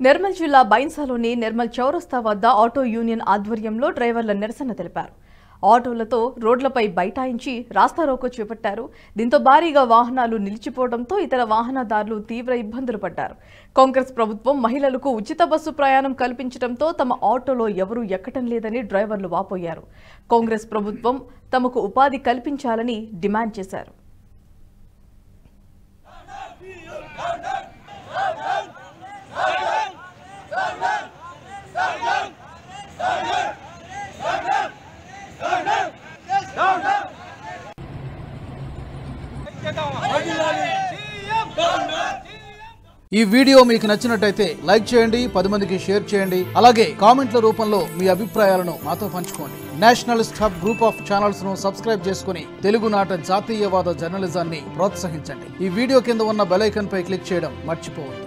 నిర్మల్ జిల్లా బైన్సాలోని నిర్మల్ చౌరస్తా వద్ద ఆటో యూనియన్ ఆధ్వర్యంలో డ్రైవర్ల నిరసన తెలిపారు. ఆటోలతో రోడ్లపై బైఠాయించి రాస్తారోకో చేపట్టారు. దీంతో భారీగా వాహనాలు నిలిచిపోవడంతో ఇతర వాహనదారులు తీవ్ర ఇబ్బందులు పడ్డారు. కాంగ్రెస్ ప్రభుత్వం మహిళలకు ఉచిత బస్సు ప్రయాణం కల్పించడంతో తమ ఆటోలో ఎవరూ ఎక్కటం లేదని డ్రైవర్లు వాపోయారు. కాంగ్రెస్ ప్రభుత్వం తమకు ఉపాధి కల్పించాలని డిమాండ్ చేశారు. ఈ వీడియో మీకు నచ్చినట్టయితే లైక్ చేయండి, 10 మందికి షేర్ చేయండి. అలాగే కామెంట్ల రూపంలో మీ అభిప్రాయాలను మాతో పంచుకోండి. Nationalist hub group of channels ను సబ్స్క్రైబ్ చేసుకుని తెలుగునాట జాతీయవాద జర్నలిజాన్ని ప్రోత్సహించండి. ఈ వీడియో కింద ఉన్న బెల్ ఐకాన్ పై క్లిక్ చేయడం మర్చిపోవద్దు.